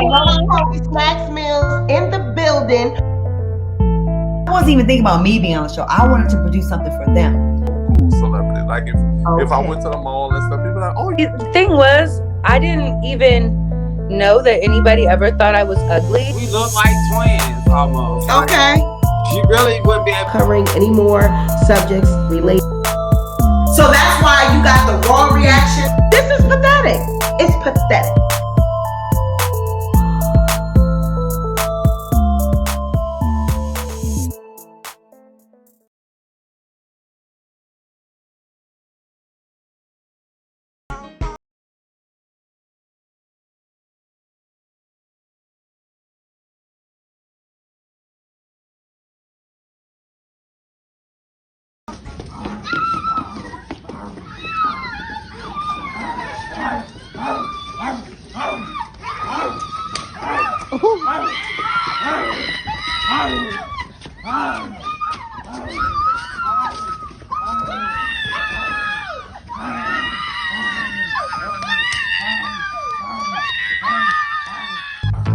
Healthy Snacks Meals in the building. I wasn't even thinking about me being on the show. I wanted to produce something for them. Cool celebrity. Like if I went to the mall and stuff, people like, oh. The thing was, I didn't even know that anybody ever thought I was ugly. We look like twins almost. Okay. She really wouldn't be covering any more subjects related. So that's why you got the raw reaction. This is pathetic. It's pathetic.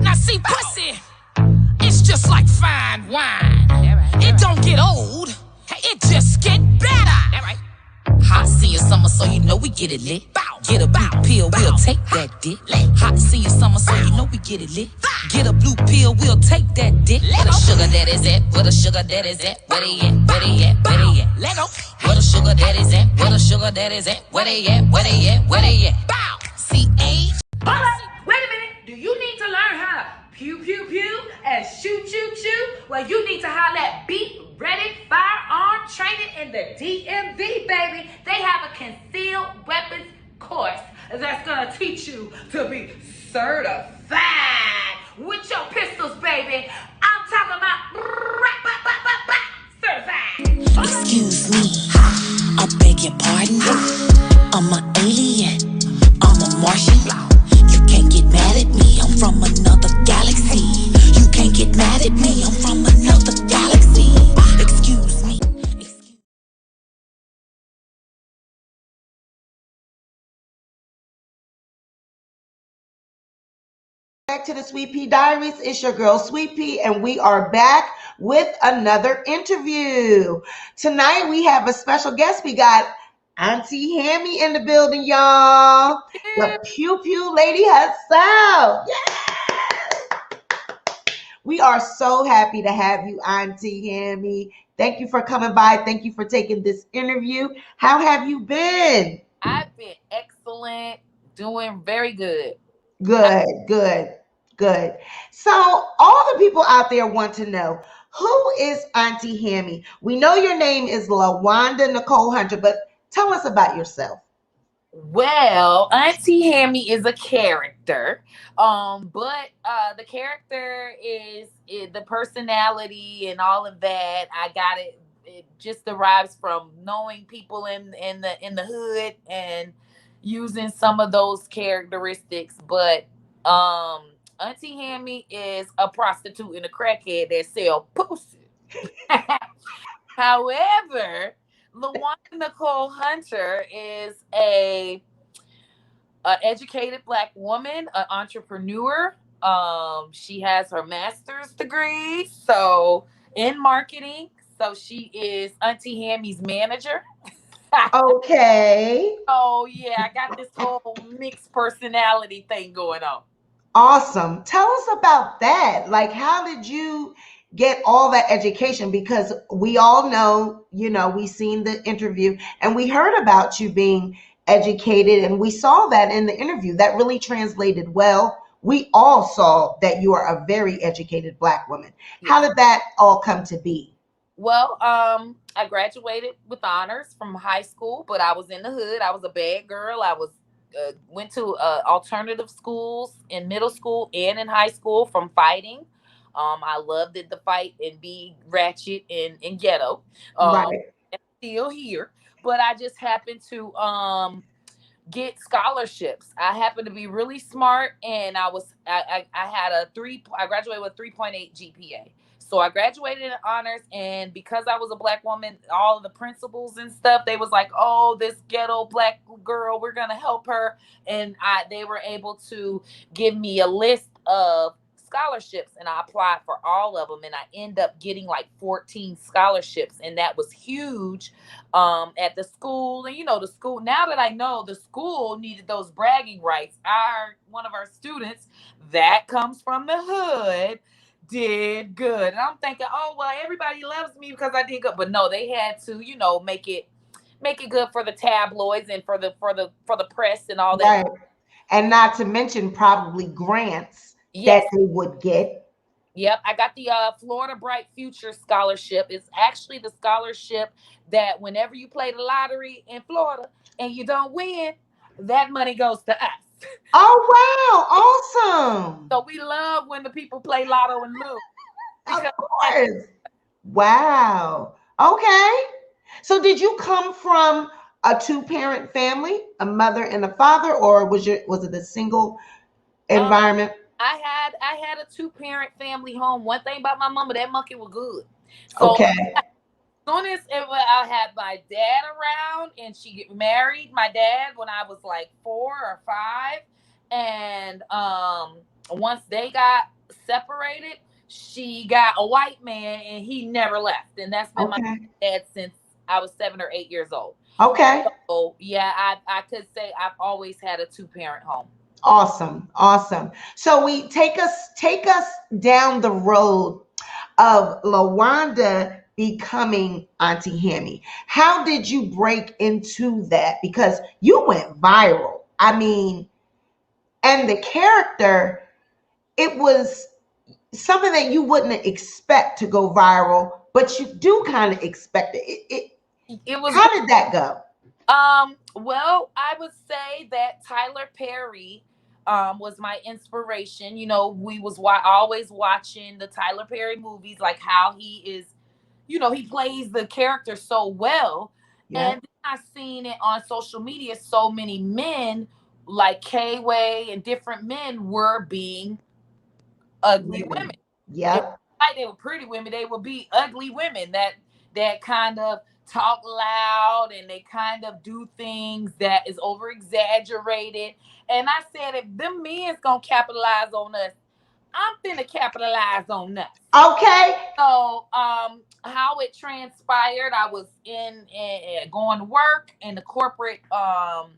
Now see, pussy, it's just like fine wine. It don't get old, it just get better. Hot seeing summer, so you know we get it lit. Get a blue pill, we'll take that dick. Hot seeing summer, so you know we get it lit. Get a blue pill, we'll take that dick. Where the sugar daddy's at? Where the sugar daddy's at? Where they at? Where they at? Where they at? Let go. Where the sugar daddy's at? Where the sugar daddy's at? Where they at? Where they at? Where they at? Bow. C-H. Hold up, wait a minute. Do you need to learn how to pew pew pew and shoot shoot shoot? Well, you need to have that beat ready firearm training in the DMV, baby. They have a concealed weapons course that's gonna teach you to be certified with your pistols, baby. I'm talking about certified. Excuse me, I beg your pardon. I'm an alien, I'm a Martian. You can't get mad at me, I'm from another galaxy. You can't get mad at me, I'm from another galaxy. Excuse me. Back to the Sweet Pea Diaries. It's your girl Sweet Pea, and we are back with another interview. Tonight we have a special guest. We got Auntie Hammy in the building, y'all. The pew pew lady herself. Yes! We are so happy to have you, Auntie Hammy. Thank you for coming by. Thank you for taking this interview. How have you been? I've been excellent, doing very good. Good. So all the people out there want to know, who is Auntie Hammy? We know your name is LaWanda Nicole Hunter, but tell us about yourself. Well, Auntie Hammy is a character, but the character is the personality and all of that. I got it. It just derives from knowing people in the hood and using some of those characteristics. But Auntie Hammy is a prostitute and a crackhead that sell pussy. However, LaWanda Nicole Hunter is an educated Black woman, an entrepreneur. She has her master's degree, so in marketing. So she is Auntie Hammy's manager. Okay. Oh yeah, I got this whole mixed personality thing going on. Awesome. Tell us about that. Like, how did you get all that education? Because we all know, we seen the interview and we heard about you being educated, and we saw that in the interview. That really translated well. We all saw that you are a very educated Black woman. How did that all come to be? Well, I graduated with honors from high school, but I was in the hood. I was a bad girl. I was went to alternative schools in middle school and in high school from fighting. I loved it to fight and be ratchet and ghetto. Right. And still here, but I just happened to get scholarships. I happened to be really smart, and I had I graduated with 3.8 GPA. So I graduated in honors, and because I was a Black woman, all of the principals and stuff, they was like, oh, this ghetto Black girl, we're going to help her. And they were able to give me a list of scholarships, and I applied for all of them, and I end up getting like 14 scholarships, and that was huge at the school. And the school, now that I know, the school needed those bragging rights. One of our students that comes from the hood did good, and I'm thinking, oh well, everybody loves me because I did good. But no, they had to make it good for the tabloids and for the press and all that. Right. And not to mention probably grants Yes. that they would get. Yep, I got the Florida Bright Future Scholarship. It's actually the scholarship that whenever you play the lottery in Florida and you don't win, that money goes to us. Oh, wow. Awesome. So we love when the people play lotto and lose. Of course. Wow. Okay. So did you come from a two-parent family, a mother and a father, or was it a single environment? I had a two-parent family home. One thing about my mama, that monkey was good. So Okay. as soon as I had my dad around, and she married my dad when I was like 4 or 5, and once they got separated, she got a white man, and he never left, and that's been my dad since I was 7 or 8 years old. Okay. So yeah, I could say I've always had a two-parent home. Awesome. So we take us down the road of LaWanda becoming Auntie Hammy. How did you break into that? Because you went viral. I mean, and the character, it was something that you wouldn't expect to go viral, but you do kind of expect it. It was. How did that go? Well, I would say that Tyler Perry was my inspiration. We was always watching the Tyler Perry movies, like how he is, he plays the character so well. Yeah. And I seen it on social media. So many men like K-Way and different men were being ugly women. Yeah. Like they were pretty women, they would be ugly women that kind of talk loud, and they kind of do things that is over exaggerated. And I said, if them men's gonna capitalize on us, I'm finna capitalize on us. Okay. So how it transpired, I was going to work in the corporate, going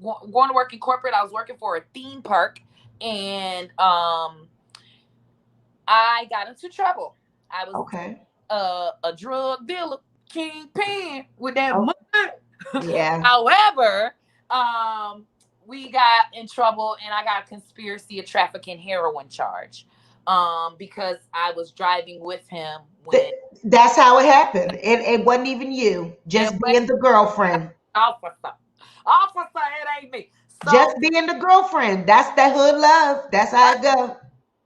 to work in corporate. I was working for a theme park, and I got into trouble. I was a drug dealer, kingpin with that money. Yeah. However, we got in trouble, and I got a conspiracy of trafficking heroin charge because I was driving with him. That's how it happened. It wasn't even you, just being the girlfriend. Officer, it ain't me. So, just being the girlfriend. That's that hood love. That's how it goes.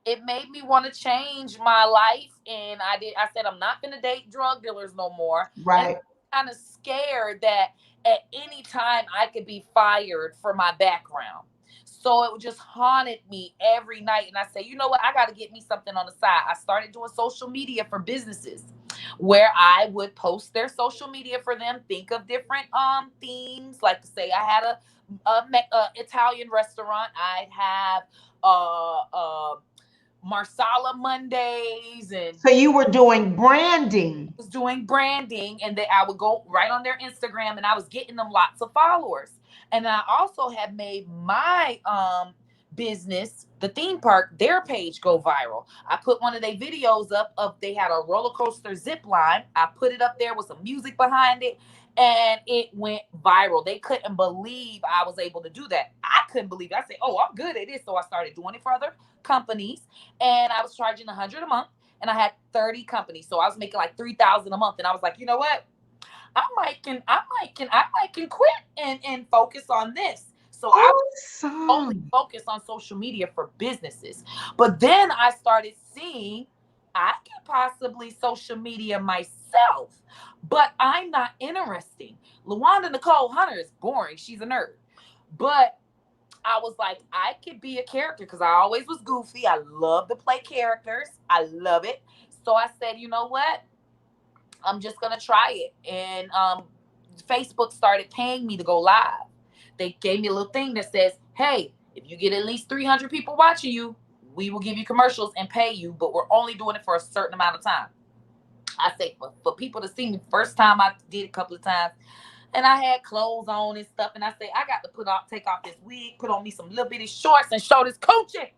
It made me want to change my life, and I said, I'm not going to date drug dealers no more. Right. Kind of scared that at any time I could be fired for my background. So it just haunted me every night. And I said, you know what? I got to get me something on the side. I started doing social media for businesses where I would post their social media for them, think of different themes. Like, say I had a Italian restaurant. I'd have Marsala Mondays, and so you were doing branding. I was doing branding, and then I would go right on their Instagram, and I was getting them lots of followers. And I also had made my business, the theme park, their page go viral. I put one of their videos up of they had a roller coaster zip line. I put it up there with some music behind it, and it went viral. They couldn't believe I was able to do that. I couldn't believe it. I said, oh, I'm good at this. So I started doing it for other companies, and I was charging $100 a month, and I had 30 companies. So I was making like $3,000 a month. And I was like, you know what? I might can quit and focus on this. So I was only focused on social media for businesses. But then I started seeing I could possibly social media myself, but I'm not interesting. LaWanda Nicole Hunter is boring. She's a nerd. But I was like, I could be a character because I always was goofy. I love to play characters. I love it. So I said, you know what? I'm just going to try it. And Facebook started paying me to go live. They gave me a little thing that says, hey, if you get at least 300 people watching you, we will give you commercials and pay you, but we're only doing it for a certain amount of time. I say for people to see me, first time I did a couple of times, and I had clothes on and stuff, and I say, I got to take off this wig, put on me some little bitty shorts, and show this coochie.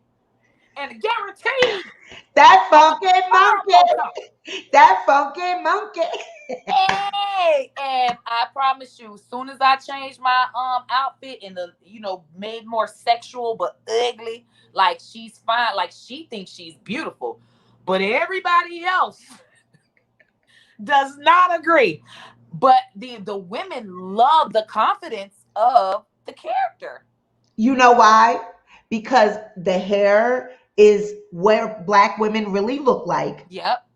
And guaranteed that funky monkey. That funky monkey. Hey, and I promise you, as soon as I changed my outfit and made more sexual but ugly, like she's fine, like she thinks she's beautiful, but everybody else does not agree. But the women love the confidence of the character. You know why? Because the hair is where Black women really look like. Yep.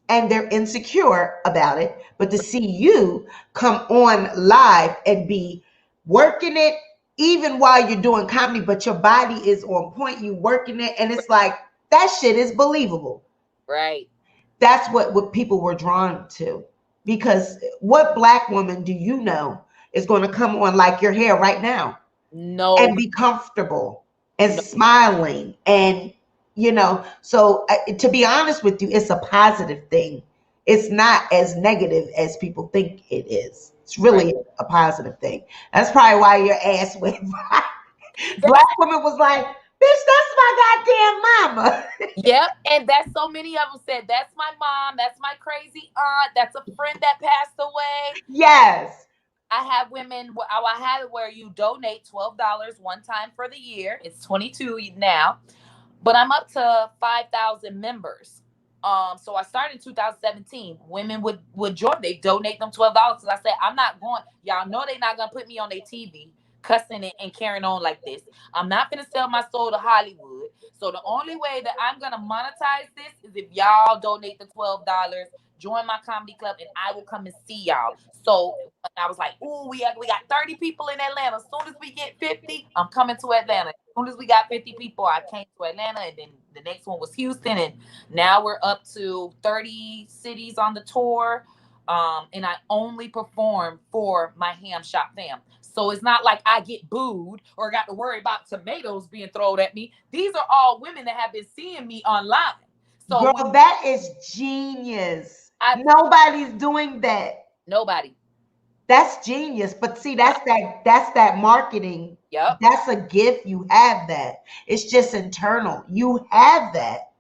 And they're insecure about it. But to see you come on live and be working it, even while you're doing comedy, but your body is on point, you working it, and it's like, that shit is believable. Right. That's what people were drawn to. Because what Black woman do you know is going to come on like your hair right now? No. And be comfortable and smiling and so to be honest with you, it's a positive thing. It's not as negative as people think it is. It's really a positive thing. That's probably why your ass went right. Black woman was like, bitch, that's my goddamn mama. Yep, and that's so many of them said, that's my mom, that's my crazy aunt, that's a friend that passed away. Yes. I have women, I had it where you donate $12 one time for the year. It's 22 now. But I'm up to 5,000 members. So I started in 2017. Women would join. They donate them $12. So I said, I'm not going. Y'all know they're not gonna put me on their TV cussing it and carrying on like this. I'm not gonna sell my soul to Hollywood. So the only way that I'm gonna monetize this is if y'all donate the $12, join my comedy club, and I will come and see y'all. So I was like, ooh, we got 30 people in Atlanta. As soon as we get 50, I'm coming to Atlanta. As soon as we got 50 people, I came to Atlanta, and then the next one was Houston, and now we're up to 30 cities on the tour. And I only perform for my ham shop fam. So it's not like I get booed or got to worry about tomatoes being thrown at me. These are all women that have been seeing me online. So girl, that is genius. Nobody's doing that. Nobody. That's genius. But see, that's that marketing. Yep. That's a gift. You have that. It's just internal. You have that.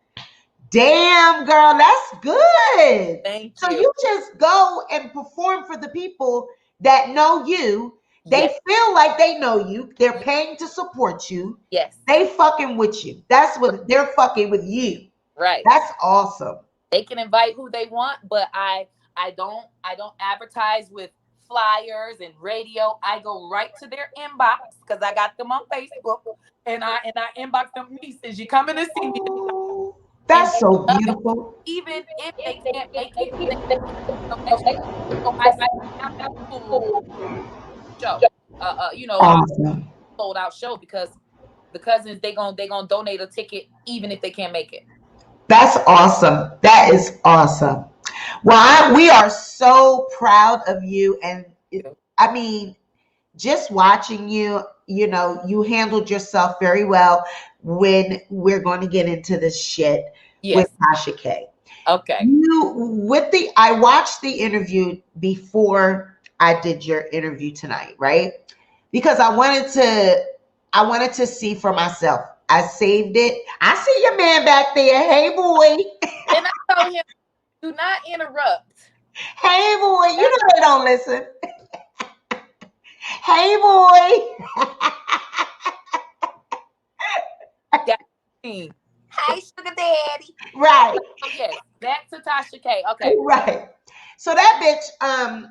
Damn, girl, that's good. Thank you. So you just go and perform for the people that know you. They feel like they know you. They're paying to support you. Yes. They fucking with you. That's what they're fucking with you. Right. That's awesome. They can invite who they want, but I don't advertise with flyers and radio. I go right to their inbox because I got them on Facebook, and I inbox them. Nieces, you coming to see me? That's so beautiful. Even if they can't make it, so I have that full show. Awesome. Sold out show because the cousins they gonna donate a ticket even if they can't make it. That's awesome. That is awesome. Well, we are so proud of you, and I mean, just watching you, you handled yourself very well. When we're going to get into this shit with Tasha K. Okay. I watched the interview before I did your interview tonight, right? Because I wanted to see for myself. I saved it. I see your man back there. Hey, boy. And I told him, do not interrupt. Hey, boy. You know they don't listen. Hey, boy. Hey, sugar daddy. Right. Okay. Back to Tasha K. Okay. Right. So that bitch,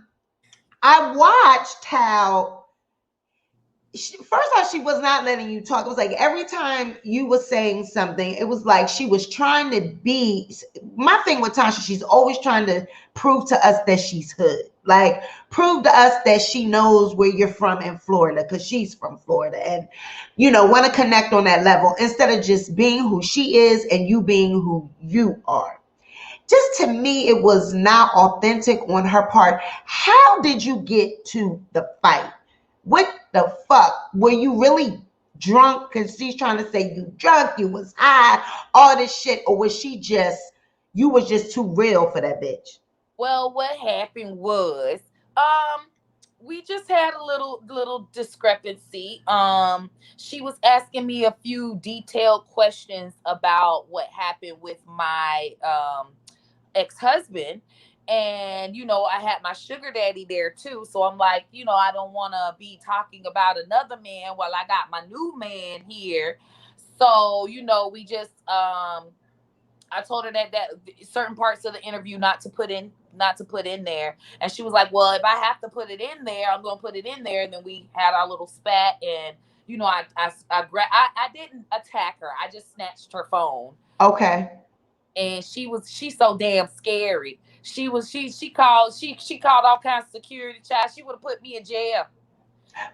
I watched how first off, she was not letting you talk. It was like every time you were saying something, it was like she was trying to be. My thing with Tasha, she's always trying to prove to us that she's hood. Like, prove to us that she knows where you're from in Florida, because she's from Florida, and want to connect on that level instead of just being who she is and you being who you are. Just to me, it was not authentic on her part. How did you get to the fight? What the fuck? Were you really drunk? Because she's trying to say you drunk, you was high, all this shit, or was she just, you was just too real for that bitch? Well, what happened was, we just had a little discrepancy. She was asking me a few detailed questions about what happened with my ex-husband. And I had my sugar daddy there too, so I'm like, I don't want to be talking about another man while I got my new man here. So we just I told her that certain parts of the interview not to put in there, and she was like, well, if I have to put it in there, I'm gonna put it in there. And then we had our little spat, and I didn't attack her, I just snatched her phone. Okay. And she's so damn scary. She called all kinds of security, child. She would have put me in jail.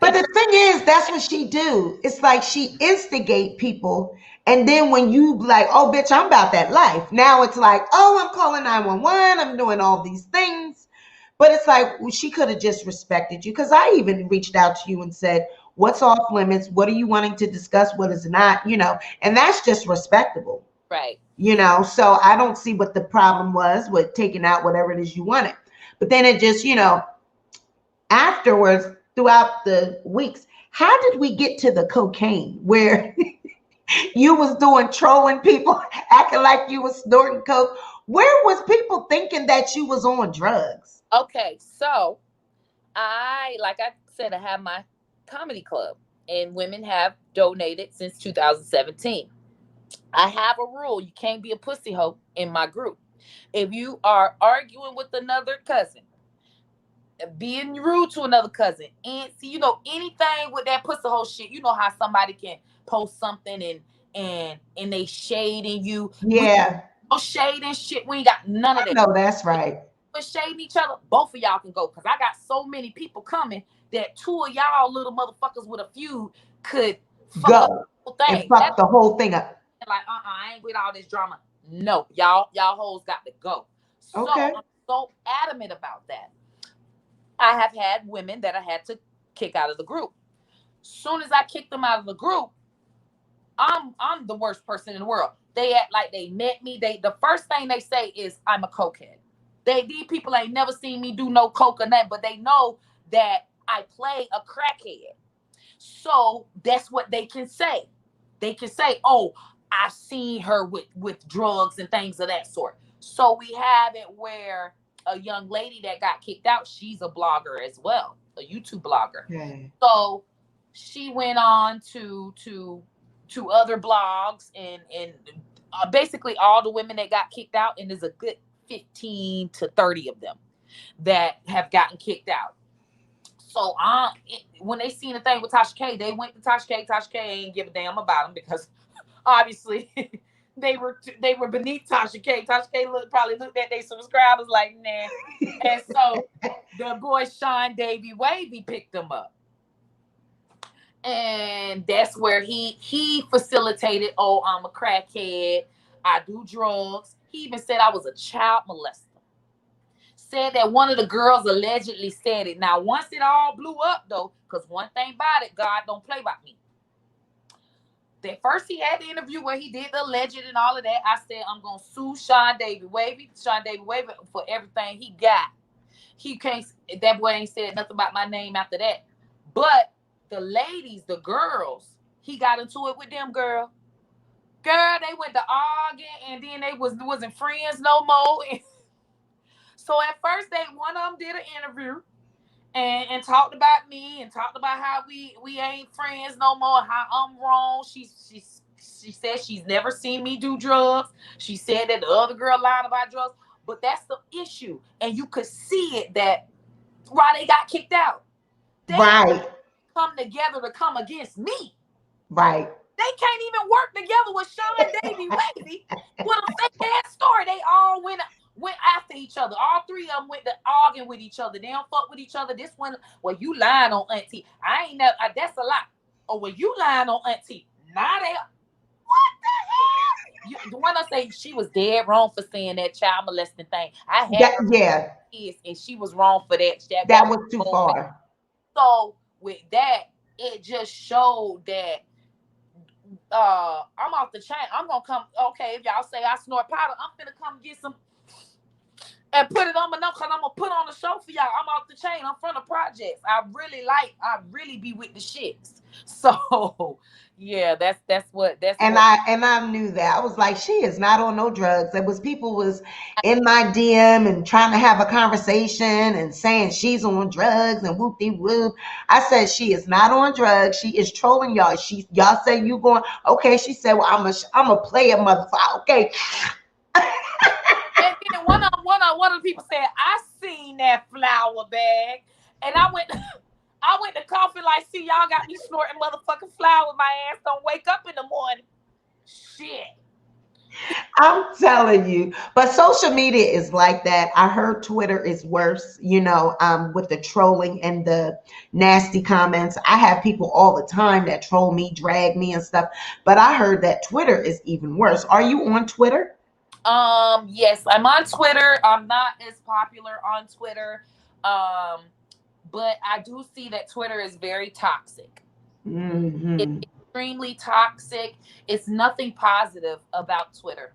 But the thing is, that's what she do. It's like she instigate people, and then when you like, oh bitch, I'm about that life. Now it's like, oh, I'm calling 911. I'm doing all these things. But it's like, well, she could have just respected you, because I even reached out to you and said, what's off limits? What are you wanting to discuss? What is not? And that's just respectable. Right. So I don't see what the problem was with taking out whatever it is you wanted. But then it just, afterwards, throughout the weeks, how did we get to the cocaine where you was doing trolling people, acting like you was snorting coke? Where was people thinking that you was on drugs? Okay, so like I said, I have my comedy club, and women have donated since 2017. I have a rule: you can't be a pussy hoe in my group. If you are arguing with another cousin, being rude to another cousin, and see, anything with that pussy hoe shit, how somebody can post something and they shading you. Yeah. No shade and shit. We ain't got none of that. No, that's right. We're shading each other. Both of y'all can go, because I got so many people coming that two of y'all little motherfuckers with a feud could go and fuck the whole thing up. Like, I ain't with all this drama. No, y'all hoes got to go. So okay. I'm so adamant about that. I have had women that I had to kick out of the group. Soon as I kicked them out of the group, I'm the worst person in the world. They act like they met me. The first thing they say is I'm a cokehead. These people ain't never seen me do no coke or nothing, but they know that I play a crackhead. So that's what they can say. They can say, oh, I've seen her with drugs and things of that sort. So we have it where a young lady that got kicked out, she's a blogger as well, a YouTube blogger. Okay. So she went on to other blogs and basically all the women that got kicked out, and there's a good 15 to 30 of them that have gotten kicked out. So when they seen the thing with Tasha K, they went to Tasha K. Tasha K ain't give a damn about them, because obviously they were beneath Tasha K. Tasha K probably looked at their subscribers like, nah. And so the boy Sean Davy Wavy picked them up. And that's where he facilitated, oh, I'm a crackhead, I do drugs. He even said I was a child molester. Said that one of the girls allegedly said it. Now, once it all blew up, though, because one thing about it, God don't play by me. That first he had the interview where he did the alleged and all of that. I said, I'm going to sue Sean Davy Wavy for everything he got. He can't, that boy ain't said nothing about my name after that. But the ladies, the girls, he got into it with them, girl. Girl, they went to arguing, and then they wasn't friends no more. So at first, one of them did an interview and talked about me and talked about how we ain't friends no more, how I'm wrong. She said she's never seen me do drugs. She said that the other girl lied about drugs. But that's the issue. And you could see it that why they got kicked out. They come together to come against me. Right. They can't even work together with Sean Davy Wavy with a fake ass story. They all went after each other. All three of them went to arguing with each other. They don't fuck with each other. This one, well, you lying on Auntie. I ain't know. That's a lie. Or well, you lying on Auntie. Nah, they. What the hell? The one I say she was dead wrong for saying that child molesting thing. I had her kids, and she was wrong for that. That was too far. So with that, it just showed that I'm off the chain. I'm gonna come. Okay, if y'all say I snort powder, I'm gonna come get some and put it on my nose because I'm gonna put on a show for y'all. I'm off the chain. I'm from the projects. I really be with the shits. So yeah, that's And what. I knew that. I was like, she is not on no drugs. There was people was in my DM and trying to have a conversation and saying she's on drugs and whoop de whoop. I said she is not on drugs. She is trolling y'all. Y'all say you going okay. She said, well, I'm a player, motherfucker. Okay. And then one of the people said, I seen that flour bag, and I went to coffee like, see, y'all got me snorting motherfucking flour. My ass don't wake up in the morning. Shit. I'm telling you, but social media is like that. I heard Twitter is worse, with the trolling and the nasty comments. I have people all the time that troll me, drag me and stuff, but I heard that Twitter is even worse. Are you on Twitter? Yes, I'm on Twitter. I'm not as popular on Twitter. But I do see that Twitter is very toxic. Mm-hmm. It's extremely toxic. It's nothing positive about Twitter.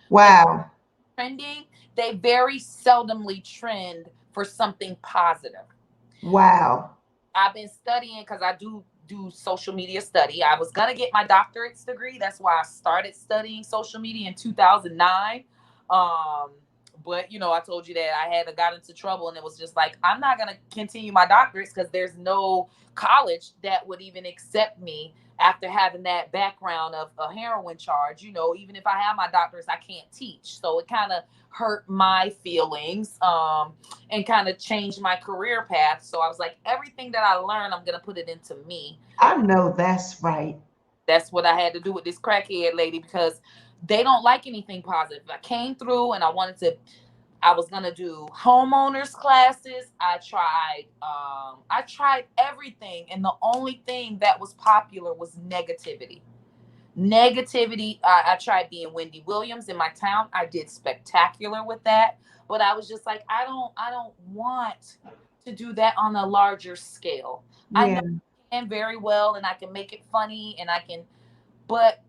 Wow. Trending, they very seldomly trend for something positive. Wow. I've been studying because I do social media study. I was gonna get my doctorate's degree. That's why I started studying social media in 2009. But I told you that I had got into trouble, and it was just like, I'm not gonna continue my doctorates because there's no college that would even accept me after having that background of a heroin charge. Even if I have my doctorates, I can't teach. So it kind of hurt my feelings, and kind of changed my career path. So I was like, everything that I learned, I'm gonna put it into me. I know that's right. That's what I had to do with this crackhead lady, because they don't like anything positive. I came through and I was gonna do homeowners classes. I tried everything, and the only thing that was popular was negativity. I tried being Wendy Williams in my town. I did spectacular with that, but I was just like, I don't want to do that on a larger scale. Yeah. I know I can very well, and I can make it funny, but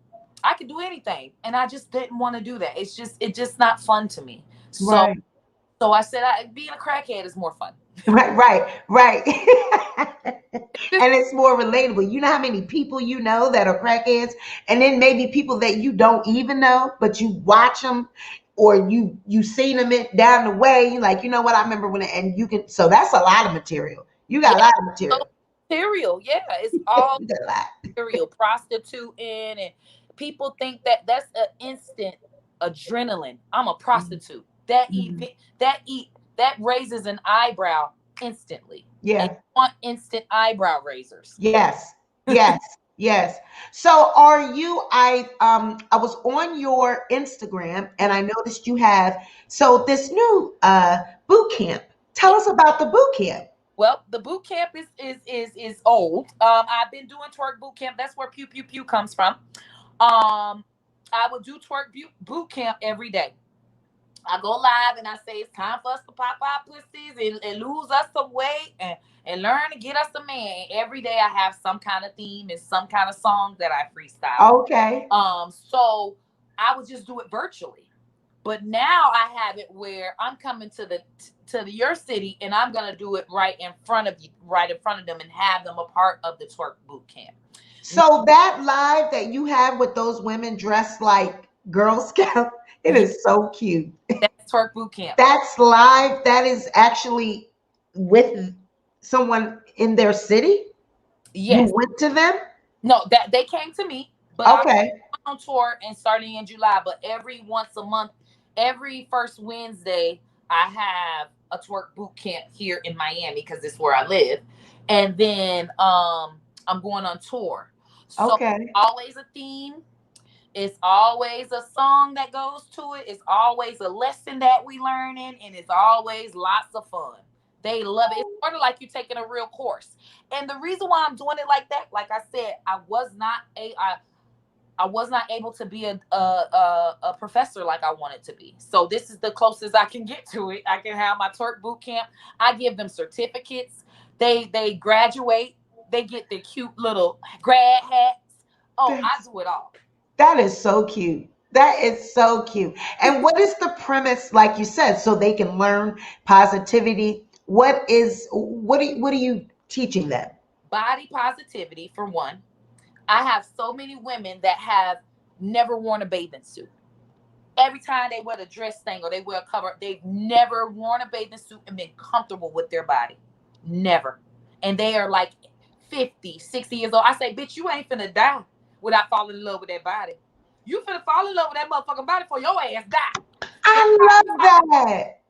I could do anything, and I just didn't want to do that. It's just not fun to me. Right. So I said, being a crackhead is more fun. Right. And it's more relatable. You know how many people that are crackheads, and then maybe people that you don't even know, but you watch them, or you seen them down the way. You're like, you know what? I remember and you can. So that's a lot of material. You got a lot of material. Material, yeah, it's all material. Prostituting, and people think that's an instant adrenaline. I'm a prostitute. That raises an eyebrow instantly. Yeah. And you want instant eyebrow raisers. Yes. So I was on your Instagram, and I noticed you have this new boot camp. Tell us about the boot camp. Well, the boot camp is old. I've been doing twerk boot camp. That's where pew pew pew comes from. I would do twerk boot camp every day. I go live and I say it's time for us to pop our pussies and lose us some weight and learn to get us a man. Every day I have some kind of theme and some kind of song that I freestyle. Okay. So I would just do it virtually. But now I have it where I'm coming to your city, and I'm gonna do it right in front of them, and have them a part of the twerk boot camp. So that live that you have with those women dressed like Girl Scout, it is so cute. That's twerk boot camp. That's live. That is actually with someone in their city. Yes. You went to them? No, that they came to me. But okay. I'm on tour and starting in July. But once a month, every first Wednesday, I have a twerk boot camp here in Miami because it's where I live. And then I'm going on tour. So okay. Always a theme. It's always a song that goes to it. It's always a lesson that we learning, and it's always lots of fun. They love it. It's sort of like you taking a real course. And the reason why I'm doing it like that, like I said, I was not able to be a professor like I wanted to be. So this is the closest I can get to it. I can have my twerk boot camp. I give them certificates. They graduate. They get their cute little grad hats. Oh, I do it all. That is so cute. That is so cute. And what is the premise, like you said, so they can learn positivity? What are you teaching them? Body positivity, for one. I have so many women that have never worn a bathing suit. Every time they wear the dress thing or they wear a cover, they've never worn a bathing suit and been comfortable with their body. Never. And they are like 50, 60 years old. I say, bitch, you ain't finna die without falling in love with that body. You finna fall in love with that motherfucking body before your ass die. I love that.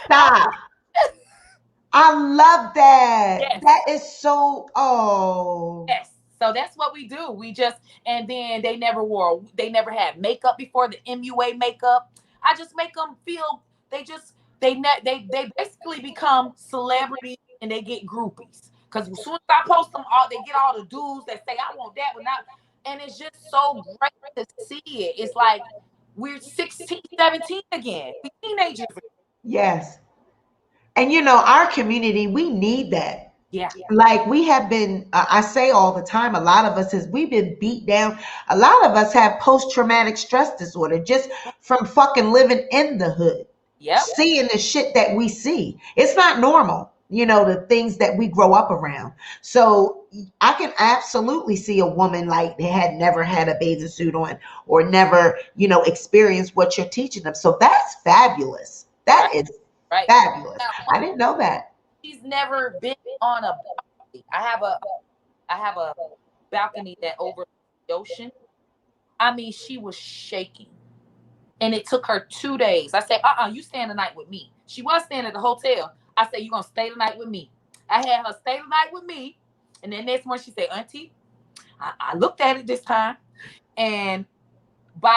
Stop. I love that. Yes. That is so, oh. Yes. So that's what we do. We just, and then they never had makeup before, the MUA makeup. I just make them feel, they basically become celebrities and they get groupies. Because as soon as I post them, they get all the dudes that say, I want that, but not. And it's just so great to see it. It's like we're 16, 17 again. We teenagers. Yes. And our community, we need that. Yeah. Like we have been, I say all the time, a lot of us we've been beat down. A lot of us have post-traumatic stress disorder just from fucking living in the hood. Yep. Seeing the shit that we see. It's not normal, the things that we grow up around. So I can absolutely see a woman like they had never had a bathing suit on or never, experienced what you're teaching them. So that's fabulous. That is fabulous. I didn't know that. She's never been on a balcony. I have a balcony that overlooks the ocean. I mean, she was shaking. And it took her 2 days. I said, you staying the night with me. She was staying at the hotel. I said, you gonna stay the night with me. I had her stay the night with me. And then next morning she said, Auntie, I looked at it this time. And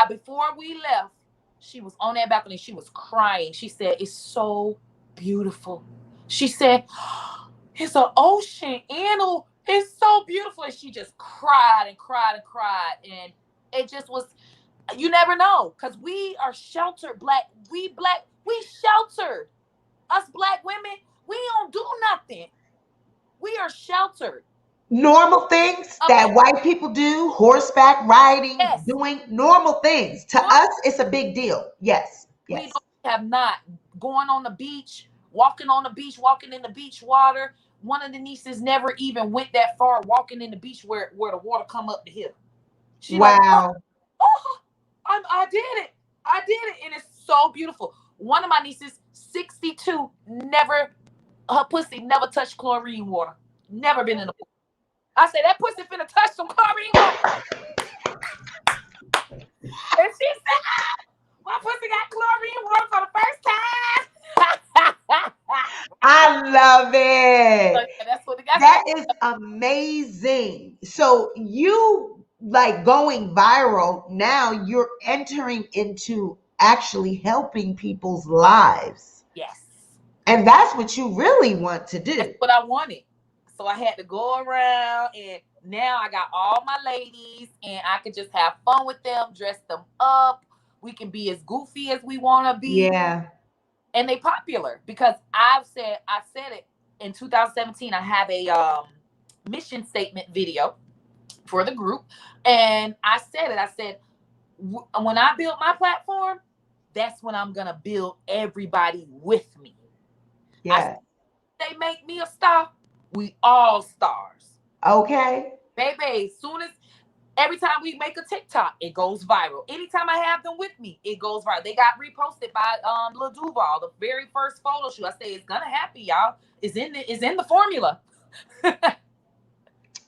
before we left, she was on that balcony. She was crying. She said, it's so beautiful. She said, it's an ocean animal. It's so beautiful. And she just cried and cried and cried. And it just was, you never know. Because we are sheltered. We sheltered. Us black women, we don't do nothing. We are sheltered. Normal things that white people do, horseback riding, doing normal things. To us, it's a big deal. Yes. We have not going on the beach, walking in the beach water. One of the nieces never even went that far walking in the beach where the water come up the hill. She wow. I did it. And it's so beautiful. One of my nieces, 62, her pussy never touched chlorine water. Never been in the pool. I said, that pussy finna touch some chlorine water. And she said, my pussy got chlorine water for the first time. I love it. So, yeah, that's what that is amazing. So you like going viral. Now you're entering into actually helping people's lives. Yes. And that's what you really want to do. That's what I wanted. So I had to go around, and now I got all my ladies, and I could just have fun with them, dress them up. We can be as goofy as we want to be. Yeah. And they popular because I said it in 2017. I have a mission statement video for the group, and I said when I build my platform, that's when I'm gonna build everybody with me. Yeah. They make me a star. We all stars. Okay. Baby, every time we make a TikTok, it goes viral. Anytime I have them with me, it goes viral. They got reposted by Lil Duval, the very first photo shoot. I say it's gonna happen, y'all. It's in the formula.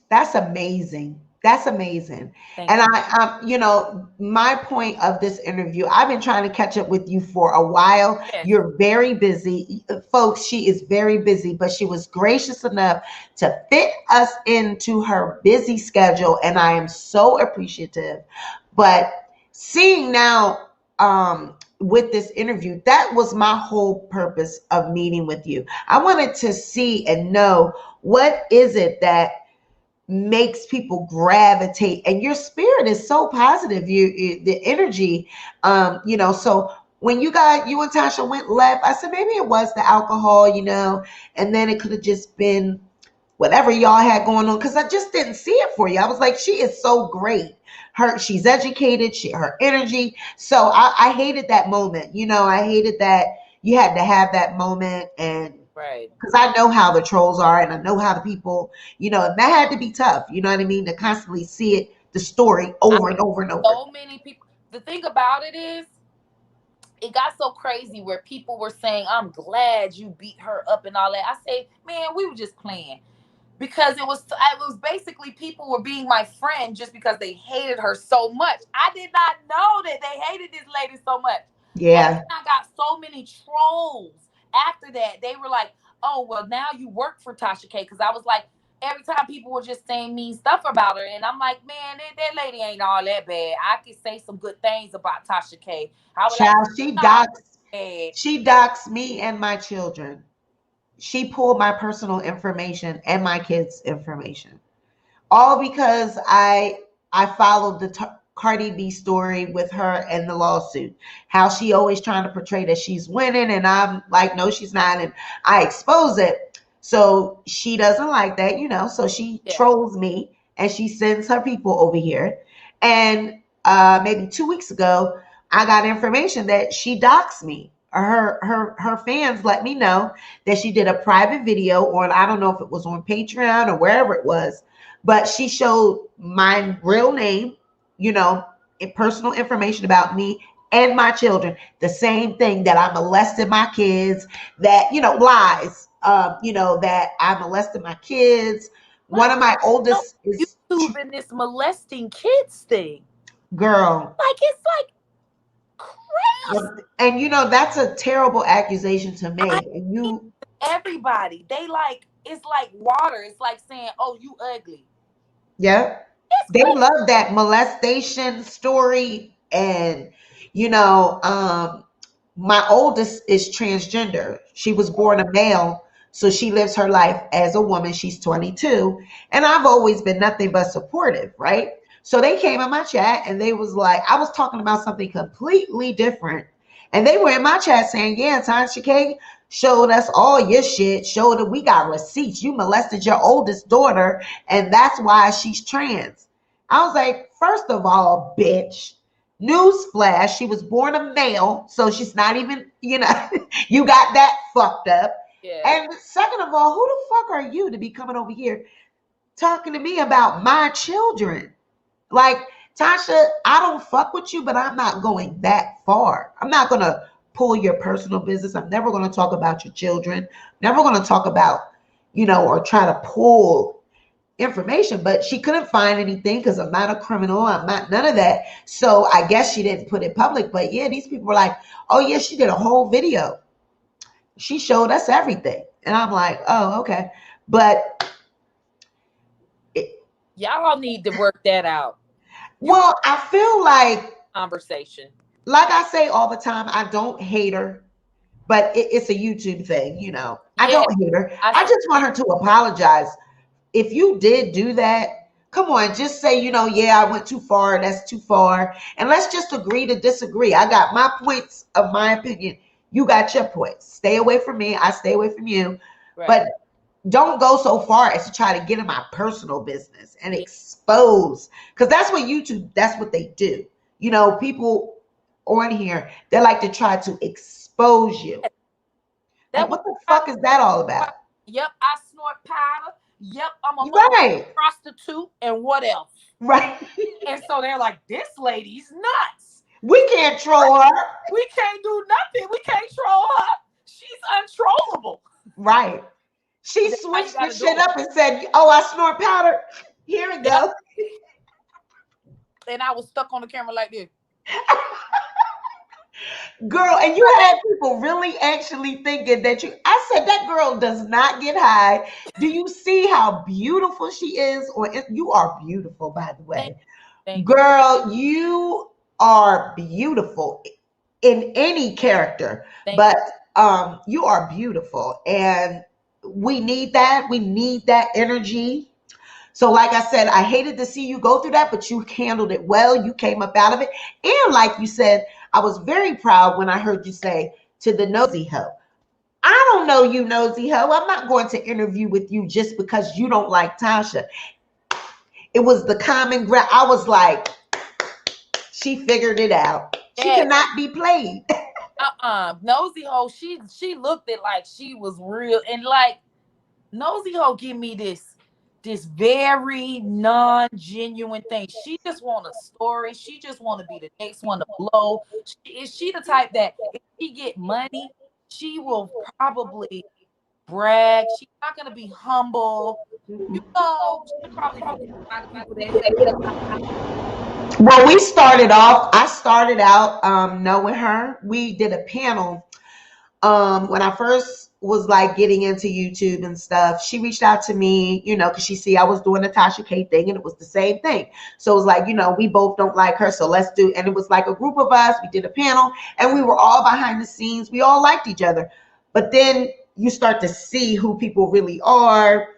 That's amazing. That's amazing. And I my point of this interview, I've been trying to catch up with you for a while. Yes. You're very busy. Folks, she is very busy, but she was gracious enough to fit us into her busy schedule. And I am so appreciative. But seeing now with this interview, that was my whole purpose of meeting with you. I wanted to see and know what is it that makes people gravitate, and your spirit is so positive. The energy, so when you and Tasha went left, I said maybe it was the alcohol, and then it could have just been whatever y'all had going on, because I just didn't see it for you. I was like, she is so great. She's educated, her energy. So I hated that moment. I hated that you had to have that moment, and Right. because I know how the trolls are, and I know how the people, and that had to be tough. You know what I mean? To constantly see the story over and over and over. So many people. The thing about it is, it got so crazy where people were saying, "I'm glad you beat her up" and all that. I say, man, we were just playing. Because it was basically people were being my friend just because they hated her so much. I did not know that they hated this lady so much. Yeah. And I got so many trolls after that. They were like, oh, well, now you work for Tasha K. Because I was like, every time people were just saying mean stuff about her. And I'm like, man, that lady ain't all that bad. I could say some good things about Tasha K. I was Child, like, she doxed me and my children. She pulled my personal information and my kids' information, all because I followed the Cardi B story with her and the lawsuit. How she always trying to portray that she's winning, and I'm like, no, she's not, and I expose it. So she doesn't like that, So she trolls me, and she sends her people over here. And maybe 2 weeks ago, I got information that she doxed me. Her fans let me know that she did a private video on, I don't know if it was on Patreon or wherever it was, but she showed my real name, and personal information about me and my children. The same thing, that I molested my kids, that, lies, that I molested my kids. One of my oldest is YouTube and this molesting kids thing. Girl. Like, it's like crazy. And that's a terrible accusation to make. And everybody, it's like water. It's like saying, oh, you ugly. Yeah. They love that molestation story. And my oldest is transgender. She was born a male, so she lives her life as a woman. She's 22, and I've always been nothing but supportive, right? So they came in my chat, and they was like, I was talking about something completely different, and they were in my chat saying, yeah, Tasha K showed us all your shit, showed that we got receipts. You molested your oldest daughter, and that's why she's trans. I was like, first of all, bitch, newsflash, she was born a male, so she's not even, you got that fucked up. Yeah. And second of all, who the fuck are you to be coming over here talking to me about my children? Like, Tasha, I don't fuck with you, but I'm not going that far. I'm not going to pull your personal business. I'm never going to talk about your children. Never going to talk about, or try to pull information. But she couldn't find anything because I'm not a criminal. I'm not none of that. So I guess she didn't put it public. But yeah, these people were like, oh yeah, she did a whole video. She showed us everything. And I'm like, oh, okay. But y'all need to work that out. Well, I feel like conversation. Like I say all the time, I don't hate her, but it's a YouTube thing, I don't hate her. I just want her to apologize. If you did do that, come on, just say, yeah, I went too far. That's too far. And let's just agree to disagree. I got my points of my opinion. You got your points. Stay away from me. I stay away from you. Right. But don't go so far as to try to get in my personal business and expose. Because that's what YouTube, that's what they do. People on here, they like to try to expose you. Like, what the fuck is that all about? Yep, I snort powder. Yep, I'm a prostitute, and what else? Right. And so they're like, this lady's nuts. We can't troll her. We can't do nothing. We can't troll her. She's untrollable. Right. She switched the shit up and said, oh, I snort powder. Here we go. And I was stuck on the camera like this. Girl, and you had people really actually thinking that I said, that girl does not get high. Do you see how beautiful she is? Or you are beautiful, by the way. Thank girl, you are beautiful in any character. But you are beautiful. And we need that. We need that energy. So like I said, I hated to see you go through that, but you handled it well. You came up out of it. And like you said, I was very proud when I heard you say to the Nosey Heaux, I don't know you, Nosey Ho. I'm not going to interview with you just because you don't like Tasha. It was the common ground. I was like, she figured it out. She cannot be played. Nosey Ho, she looked at like she was real, and like Nosey Ho give me this very non-genuine thing. She just want a story. She just want to be the next one to blow. Is she the type that if she get money, she will probably brag? She's not gonna be humble. You know, she probably a lot of people that hit up. Well, I started out knowing her. We did a panel when I first was like getting into YouTube and stuff. She reached out to me, you know, because she see I was doing the Tasha K thing, and it was the same thing. So it was like, you know, we both don't like her, so let's do. And it was like a group of us. We did a panel, and we were all behind the scenes. We all liked each other, but then you start to see who people really are.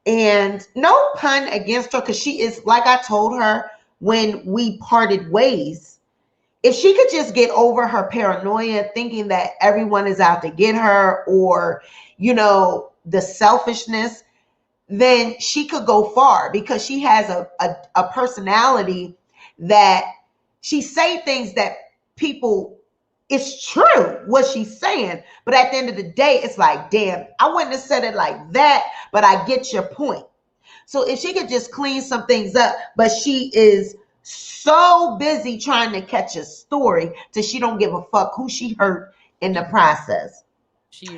And no pun against her, because she is, like I told her when we parted ways, if she could just get over her paranoia, thinking that everyone is out to get her, or, you know, the selfishness, then she could go far, because she has a personality that she say things that people, it's true what she's saying, but at the end of the day, it's like, damn, I wouldn't have said it like that, but I get your point. So if she could just clean some things up, but she is so busy trying to catch a story that she don't give a fuck who she hurt in the process.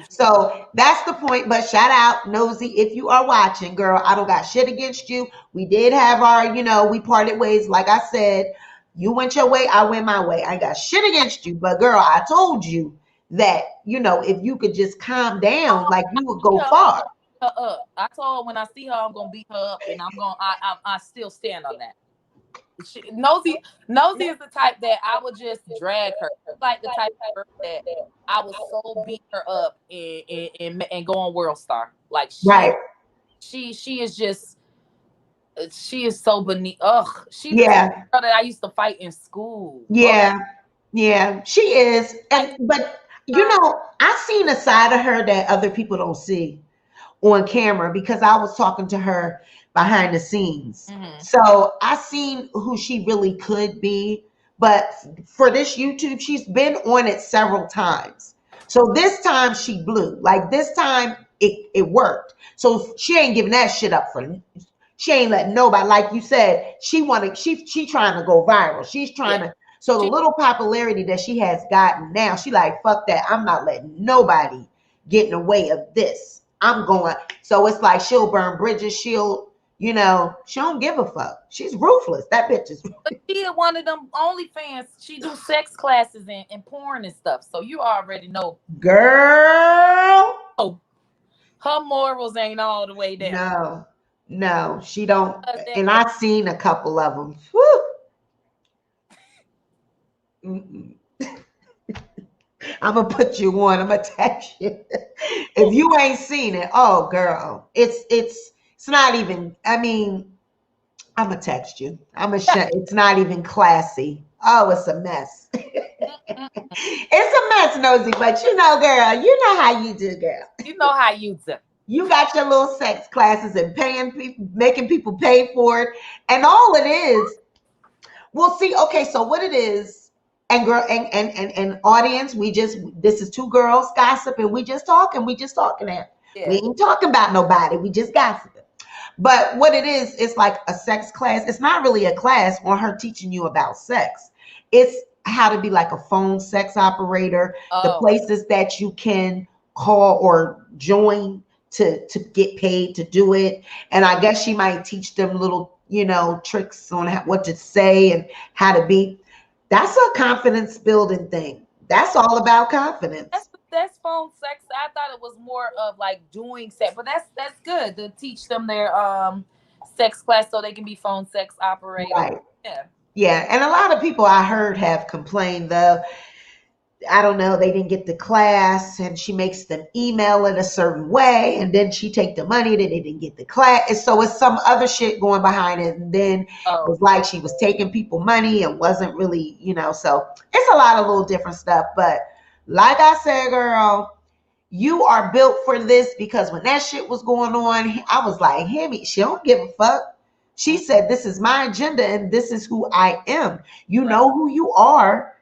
So that's the point. But shout out, Nosey, if you are watching, girl, I don't got shit against you. We did have our, you know, we parted ways. Like I said, you went your way, I went my way. I ain't got shit against you. But girl, I told you that, you know, if you could just calm down, like you would go far. I told her when I see her, I'm gonna beat her up, and I still stand on that. Nosey is the type that I would just drag her. Like the type of person that I would so beat her up and go on World Star. Like she is just, she is so beneath. Ugh, she's the girl that I used to fight in school. Yeah, she is. But you know, I've seen a side of her that other people don't see on camera, because I was talking to her behind the scenes. So I seen who she really could be. But for this YouTube, she's been on it several times. So this time she blew. Like this time it worked. So she ain't giving that shit up for. She ain't letting nobody, like you said, she trying to go viral. She's trying to. So the little popularity that she has gotten now, she like, fuck that. I'm not letting nobody get in the way of this. I'm going. So it's like she'll burn bridges. She'll, you know, she don't give a fuck. She's ruthless. That bitch is. But she is one of them OnlyFans. She do sex classes and porn and stuff. So you already know, girl. Oh, her morals ain't all the way down. No, she don't. And I've seen a couple of them. Woo. I'm gonna put you on. I'm gonna text you. If you ain't seen it, oh girl, it's not even. I mean, I'm gonna text you. It's not even classy. Oh, it's a mess. It's a mess, Nosey. But you know, girl, you know how you do, girl. You know how you do. You got your little sex classes and paying people, making people pay for it, and all it is. Well, see, okay, so what it is. And girl and audience, this is two girls gossiping. We just talking now. Yeah. We ain't talking about nobody. We just gossiping. But what it is, it's like a sex class. It's not really a class on her teaching you about sex. It's how to be like a phone sex operator, the places that you can call or join to get paid to do it. And I guess she might teach them little, you know, tricks on what to say and how to be. That's a confidence building thing. That's all about confidence. That's phone sex. I thought it was more of like doing sex, but that's good to teach them their sex class so they can be phone sex operators. Right. Yeah. And a lot of people I heard have complained though. I don't know, they didn't get the class, and she makes them email it a certain way, and then she take the money that they didn't get the class. And so it's some other shit going behind it. And then it was like she was taking people money and wasn't really, you know, so it's a lot of little different stuff. But like I said, girl, you are built for this, because when that shit was going on, I was like, Hammy, she don't give a fuck. She said, this is my agenda and this is who I am. You know who you are,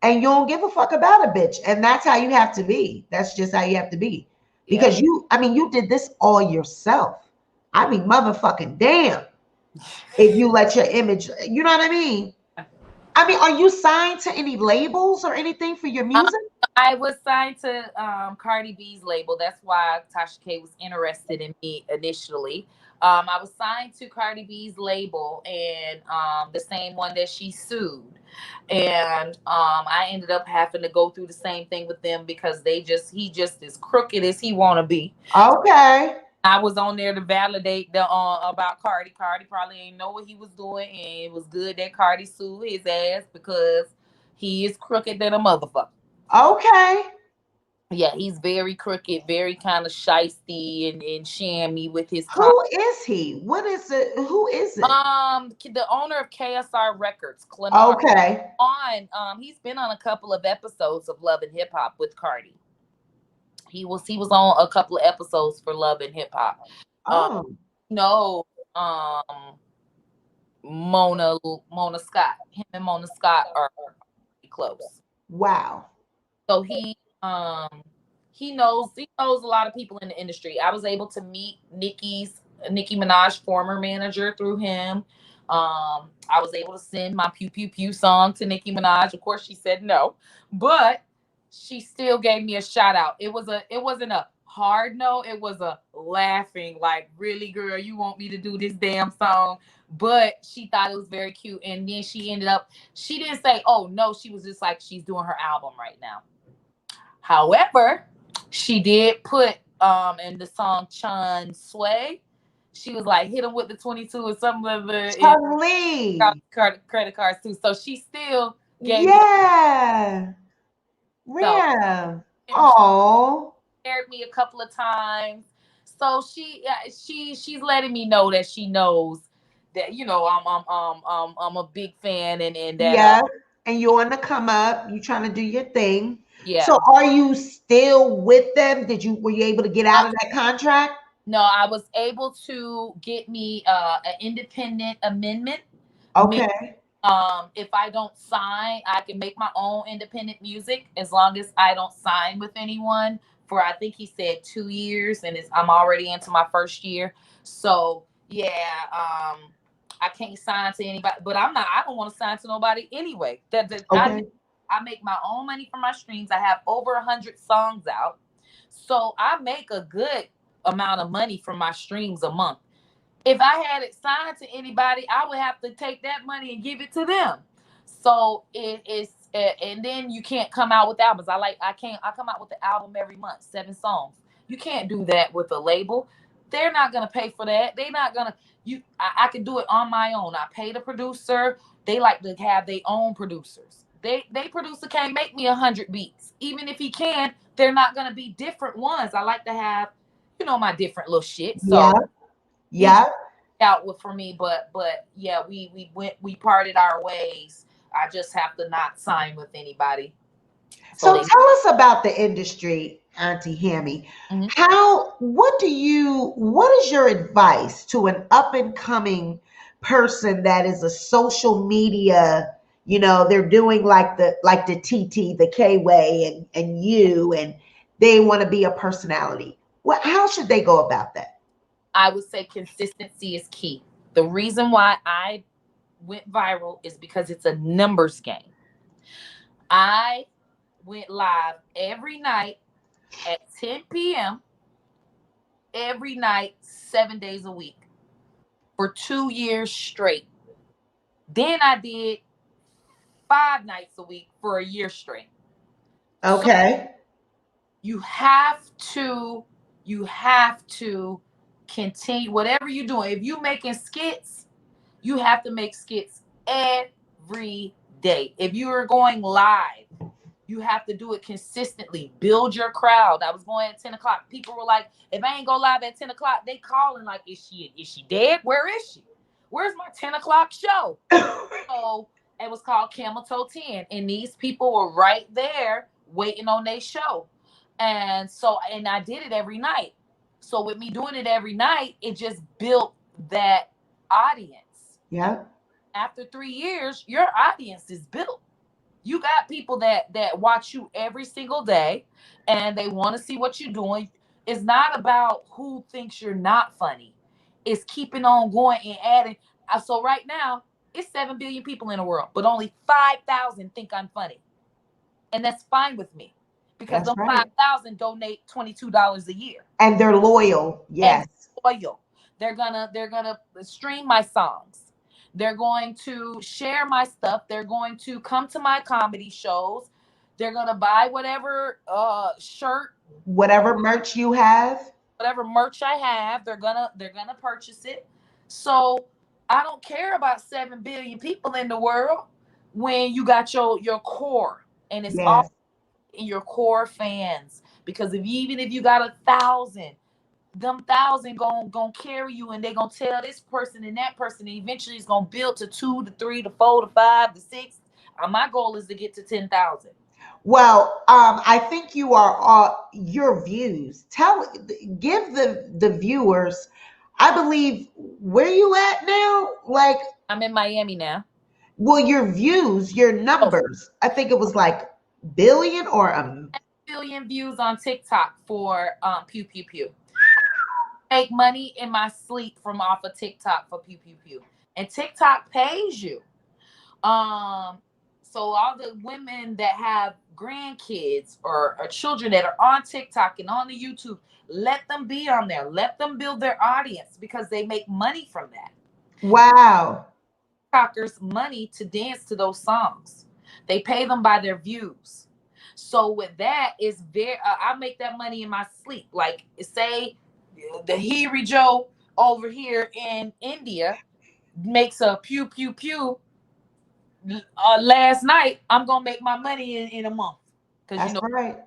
and you don't give a fuck about a bitch. And that's how you have to be. That's just how you have to be. Because you did this all yourself. I mean, motherfucking damn. If you let your image, you know what I mean? I mean, are you signed to any labels or anything for your music? I was signed to Cardi B's label. That's why Tasha K was interested in me initially. I was signed to Cardi B's label, and the same one that she sued. And I ended up having to go through the same thing with them because he just as crooked as he want to be. Okay. I was on there to validate the about Cardi. Cardi probably ain't know what he was doing, and it was good that Cardi sued his ass because he is crooked than a motherfucker. Okay. Yeah, he's very crooked, very kind of shisty and shammy with his. Who is he? What is it? Who is it? The owner of KSR Records, Okay. He's been on a couple of episodes of Love and Hip Hop with Cardi. He was on a couple of episodes for Love and Hip Hop. Mona Scott. Him and Mona Scott are pretty close. Wow. So he knows a lot of people in the industry. I was able to meet Nicki Minaj former manager through him. I was able to send my Pew Pew Pew song to Nicki Minaj. Of course, she said no, but she still gave me a shout out. It wasn't a hard no. It was a laughing, like, really, girl, you want me to do this damn song? But she thought it was very cute. And then she didn't say, oh no, she was just like, she's doing her album right now. However, she did put in the song Chun Sway, she was like, hit him with the 22 or something of the credit cards too. So she still gave Yeah. Oh. Shared me a couple of times. So she's letting me know that she knows that, you know, I'm a big fan and that and you're on the come up, you trying to do your thing. Yeah. So are you still with them? Were you able to get out of that contract? No, I was able to get me an independent amendment. Okay. If I don't sign, I can make my own independent music as long as I don't sign with anyone for, I think he said 2 years, and I'm already into my first year. So yeah, I can't sign to anybody, but I don't want to sign to nobody anyway. I make my own money from my streams. I have over 100 songs out. So I make a good amount of money from my streams a month. If I had it signed to anybody, I would have to take that money and give it to them. So and then you can't come out with albums. I come out with the album every month, 7 songs. You can't do that with a label. They're not gonna pay for that. They're not gonna. I can do it on my own. I pay the producer. They like to have their own producers. They producer can't make me 100 beats. Even if he can, they're not gonna be different ones. I like to have, my different little shit. So out for me, but yeah, we parted our ways. I just have to not sign with anybody. So tell us about the industry, Auntie Hammy. Mm-hmm. What is your advice to an up and coming person that is a social media, they're doing like the TT, the K way and you, and they want to be a personality. How should they go about that? I would say consistency is key. The reason why I went viral is because it's a numbers game. I went live every night at 10 p.m. every night, 7 days a week for 2 years straight. Then I did 5 nights a week for a year straight. Okay. So you have to continue whatever you're doing. If you're making skits, you have to make skits every day. If you are going live, you have to do it consistently. Build your crowd. I was going at 10 o'clock. People were like, if I ain't go live at 10 o'clock, they calling like, is she dead? Where is she? Where's my 10 o'clock show? So it was called Camel Toe 10. And these people were right there waiting on their show. And so, and I did it every night. So with me doing it every night, it just built that audience. Yeah. After 3 years, your audience is built. You got people that watch you every single day, and they want to see what you're doing. It's not about who thinks you're not funny. It's keeping on going and adding. So right now, it's 7 billion people in the world, but only 5,000 think I'm funny. And that's fine with me because That's those right. 5,000 donate $22 a year. And they're loyal. Yes. And loyal. They're gonna stream my songs. They're going to share my stuff. They're going to come to my comedy shows. They're gonna buy whatever shirt, Whatever merch you have. whatever merch I have. They're gonna purchase it. So I don't care about 7 billion people in the world when you got your core, and it's all Yes. in your core fans. Because even if you got 1,000, them 1,000 gonna carry you, and they gonna tell this person and that person, and eventually it's gonna build to 2 to 3 to 4 to 5 to 6. My goal is to get to 10,000. Well, I think you are your views. Give the viewers. I believe where you at now. Like, I'm in Miami now. well, your views, your numbers. I think it was like billion or Billion views on TikTok for pew pew pew. Make money in my sleep from off of TikTok for pew pew pew, and TikTok pays you. So all the women that have grandkids or children that are on TikTok and on the YouTube, let them be on there. Let them build their audience because they make money from that. wow. TikTokers money to dance to those songs. They pay them by their views. So with that, is very I make that money in my sleep. Like say the Hiri Joe over here in India makes a pew pew pew last night. I'm gonna make my money in a month because That's right.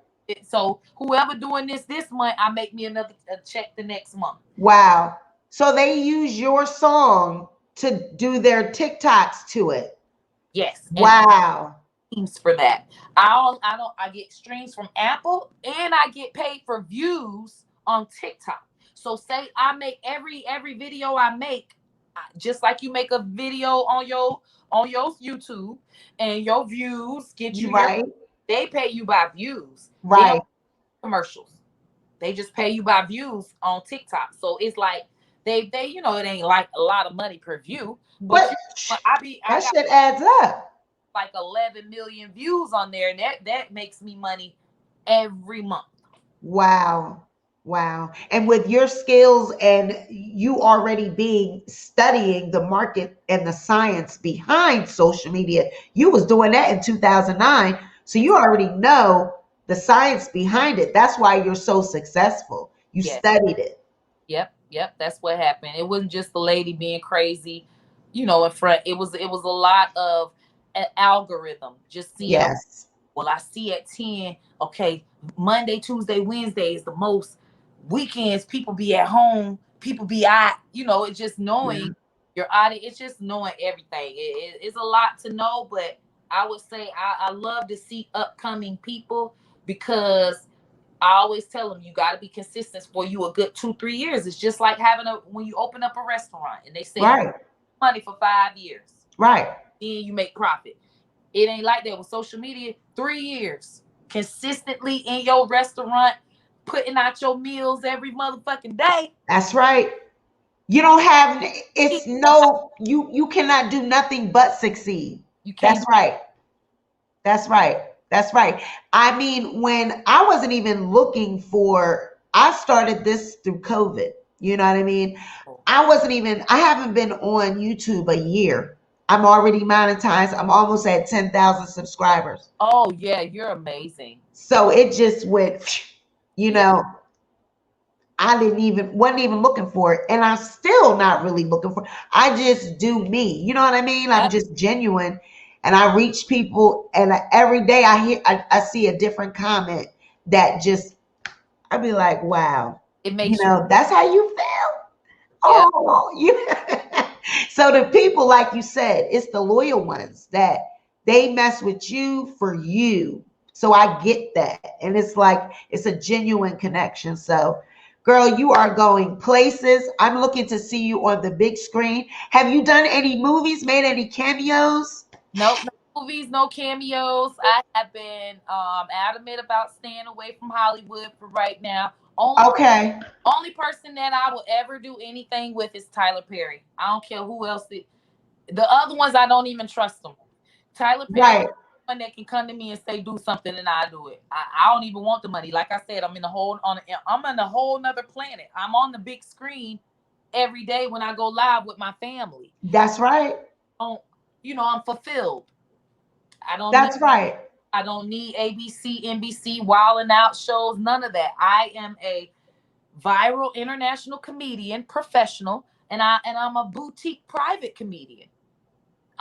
So whoever doing this month, I make me another check the next month. Wow. So they use your song to do their TikToks to it. Yes. Wow. Streams for that. I get streams from Apple, and I get paid for views on TikTok. So say I make every video I make, just like you make a video on your YouTube, and your views get you right. They pay you by views. Right. Commercials. They just pay you by views on TikTok. So it's like they it ain't like a lot of money per view, but that shit adds up. Like 11 million views on there, and that makes me money every month. Wow. And with your skills and you already studying the market and the science behind social media, you was doing that in 2009, so you already know the science behind it. That's why you're so successful. You studied it. Yep, that's what happened. It wasn't just the lady being crazy, in front. It was a lot of an algorithm. Just seeing. Yes. Well, I see at 10. Okay, Monday, Tuesday, Wednesday is the most. Weekends, people be at home. People be out. It's just knowing your audience. It's just knowing everything. It's a lot to know, but I would say I love to see upcoming people, because I always tell them you got to be consistent for you a good 2-3 years. It's just like when you open up a restaurant and they say money for 5 years. Right. Then you make profit. It ain't like that with social media. 3 years consistently in your restaurant, putting out your meals every motherfucking day. That's right. You don't have you cannot do nothing but succeed. You can't. That's right. I mean, when I wasn't even looking I started this through COVID. You know what I mean? I haven't been on YouTube a year. I'm already monetized. I'm almost at 10,000 subscribers. Oh yeah, you're amazing. So it just went, I wasn't even looking for it. And I'm still not really looking for it. I just do me. You know what I mean? I'm just genuine. And I reach people, and every day I see a different comment that I'd be like, wow. It makes that's how you feel. Oh, yeah. So the people, like you said, it's the loyal ones that they mess with you for you. So I get that. And it's like, it's a genuine connection. So, girl, you are going places. I'm looking to see you on the big screen. Have you done any movies, made any cameos? Nope, no movies, no cameos. I have been adamant about staying away from Hollywood for right now. Okay. Only person that I will ever do anything with is Tyler Perry. I don't care who else. The other ones, I don't even trust them. Tyler Perry, Right. one that can come to me and say do something, and I do it. I don't even want the money. Like I said, I'm in a whole nother planet. I'm on the big screen every day when I go live with my family. That's right. I'm fulfilled. Right. I don't need ABC, NBC, Wild and Out shows, none of that. I am a viral international comedian, professional, and I'm a boutique private comedian.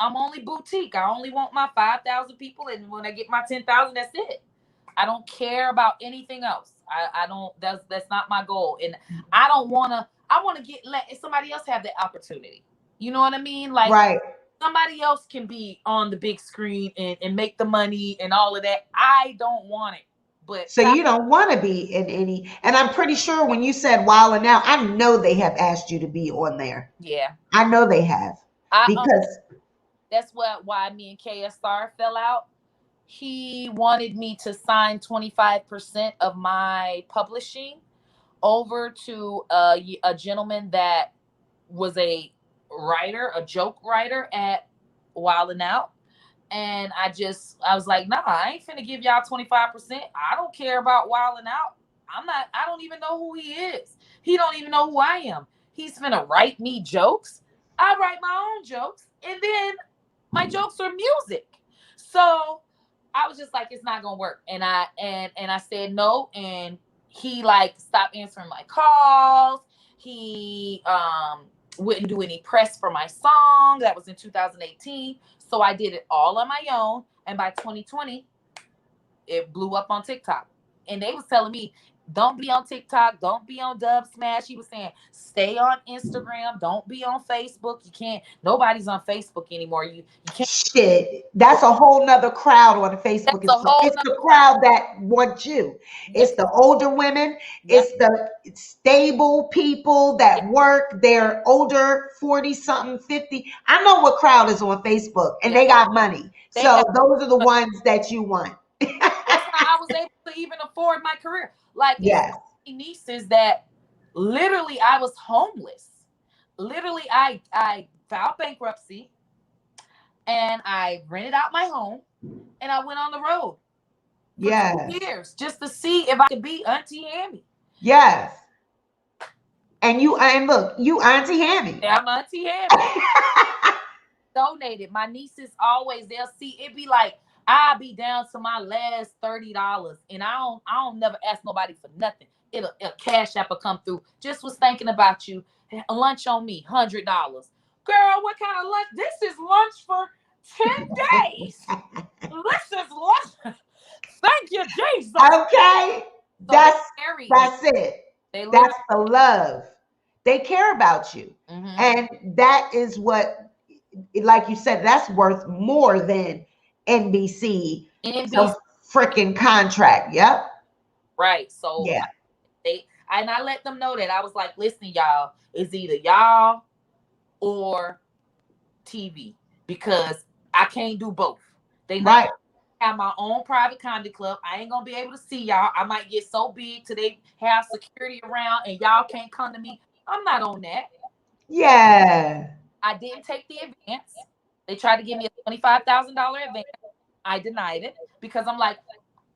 I'm only boutique. I only want my 5,000 people, and when I get my 10,000, that's it. I don't care about anything else. I don't. That's not my goal, and I don't want to. I want to let somebody else have the opportunity. You know what I mean? Like, right. Somebody else can be on the big screen and make the money and all of that. I don't want it. But so you don't want to be in any, and I'm pretty sure when you said Wild and Out, I know they have asked you to be on there. Yeah. I know they have. Because that's why me and KSR fell out. He wanted me to sign 25% of my publishing over to a gentleman that was a joke writer at Wild and Out. And I was like, nah, I ain't finna give y'all 25%. I don't care about Wild and Out. I don't even know who he is. He don't even know who I am. He's finna write me jokes. I write my own jokes. And then my jokes are music. So I was just like, it's not gonna work. And I said no. And he stopped answering my calls. He wouldn't do any press for my song. That was in 2018. So I did it all on my own. And by 2020, it blew up on TikTok. And they was telling me, don't be on TikTok. Don't be on Dub Smash. He was saying, stay on Instagram. Don't be on Facebook. You can't. Nobody's on Facebook anymore. You can't. Shit. That's a whole nother crowd on Facebook. It's the crowd that wants you. It's the older women. Yep. It's the stable people that work. They're older, 40-something, 50. I know what crowd is on Facebook, and they got money. So those are the ones that you want. That's how I was able to even afford my career. Yes. Nieces that literally I was homeless. Literally, I filed bankruptcy and I rented out my home and I went on the road for 2 years just to see if I could be Auntie Hammy. Yes. And look, you Auntie Hammy. Yeah, I'm Auntie Hammy. Donated. My nieces they'll see it be like, I'll be down to my last $30, and I don't never ask nobody for nothing. It'll cash app will come through. Just was thinking about you. Lunch on me, $100. Girl, what kind of lunch? This is lunch for 10 days. This is lunch. Thank you, Jesus. Okay, so that's it. That's the love. They care about you, and that is what, like you said, that's worth more than NBC freaking contract. Yep. Right. So yeah. I let them know that. I was like, listen, y'all, it's either y'all or TV, because I can't do both. They might have my own private comedy club. I ain't gonna be able to see y'all. I might get so big till they have security around and y'all can't come to me. I'm not on that. Yeah. I didn't take the advance. They tried to give me a $25,000 advance. I denied it because I'm like,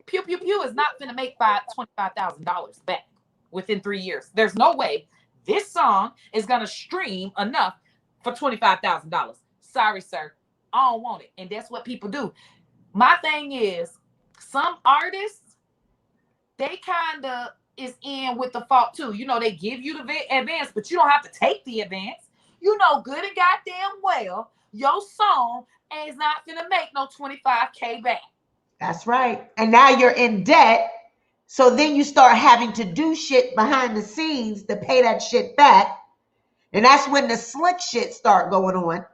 Pew Pew Pew is not going to make $25,000 back within 3 years. There's no way this song is going to stream enough for $25,000. Sorry, sir. I don't want it. And that's what people do. My thing is, some artists, they kind of is in with the fault too. You know, they give you the advance, but you don't have to take the advance. You know good and goddamn well your song is not gonna make no $25K back. That's right. And now you're in debt. So then you start having to do shit behind the scenes to pay that shit back. And that's when the slick shit start going on.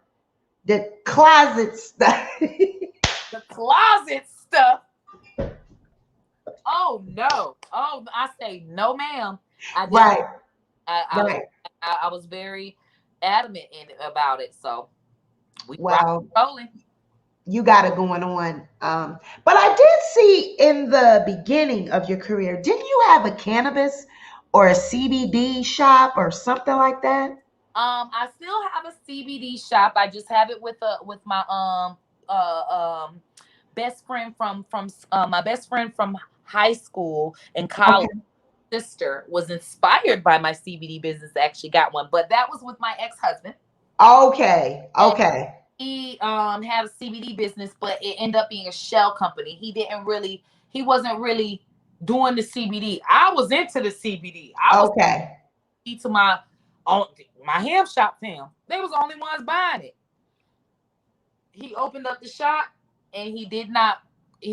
The closet stuff. The closet stuff. I say no, ma'am. I did. Right. I was very adamant about it. So we Well, rolling. you got it going on. But I did see in the beginning of your career, didn't you have a cannabis or a CBD shop or something like that? I still have a CBD shop. I just have it with my best friend from my best friend from high school and college. Okay. Sister was inspired by my CBD business. Actually, got one, but that was with my ex-husband. Okay. Okay. He had a CBD business, but it ended up being a shell company. He wasn't really doing the CBD. I was into the CBD. I was to my ham shop to him. They was the only ones buying it. He opened up the shop and he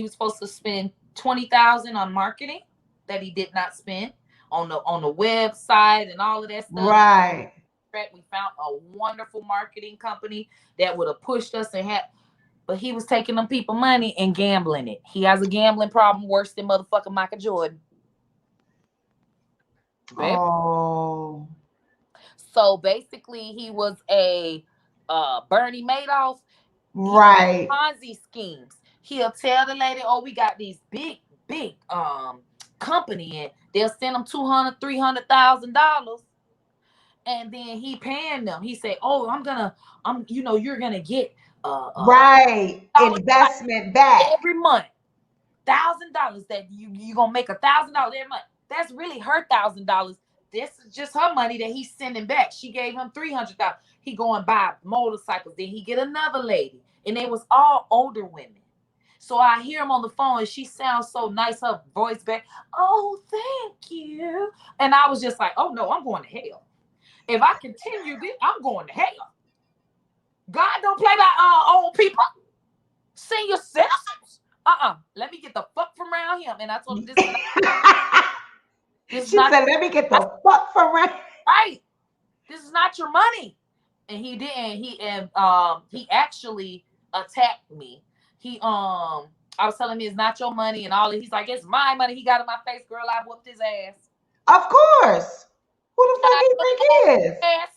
was supposed to spend $20,000 on marketing that he did not spend on the website and all of that stuff. Right. We found a wonderful marketing company that would have pushed us but he was taking them people money and gambling it. He has a gambling problem worse than motherfucking Michael Jordan. Oh. So basically he was a Bernie Madoff. Right. Ponzi schemes. He'll tell the lady, oh, we got these big company and they'll send them $200,000, $300,000. And then he paying them. He say, "Oh, you're gonna get right investment back every month, $1,000 that you gonna make $1,000 every month. That's really her $1,000. This is just her money that he's sending back. She gave him $300,000. He go and buy motorcycles. Then he get another lady, and they was all older women. So I hear him on the phone, and she sounds so nice. Her voice back, oh, thank you. And I was just like, oh no, I'm going to hell. If I continue this, I'm going to hell. God don't play by old people. Senior citizens. Let me get the fuck from around him. And I told him this. She said, let me get the fuck from around. Right. This is not your money. And he didn't. He actually attacked me. I was telling him it's not your money and all. He's like, it's my money. He got in my face, girl. I whooped his ass. Of course. Who the fuck do you think he is? Ass.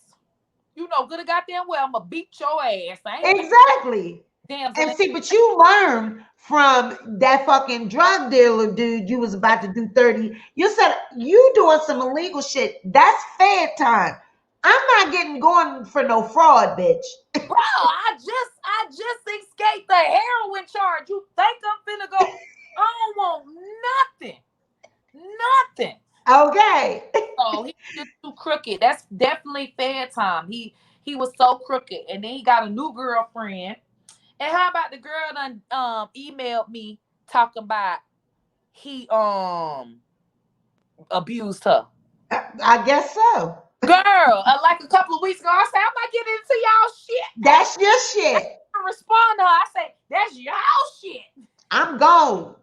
You know good and goddamn well I'm gonna beat your ass. Exactly. Damn. And see, but you learned from that fucking drug dealer dude you was about to do 30. You said you doing some illegal shit. That's Fed time. I'm not going for no fraud, bitch. Bro, I just escaped the heroin charge. You think I'm finna go? I don't want nothing. Nothing. Okay. So he's just too crooked. That's definitely Fed time. He was so crooked. And then he got a new girlfriend. And how about the girl done emailed me talking about he abused her? I guess so. Girl, like a couple of weeks ago, I said, I'm not getting into y'all shit. That's your shit. I respond to her. I say, that's y'all shit. I'm gone.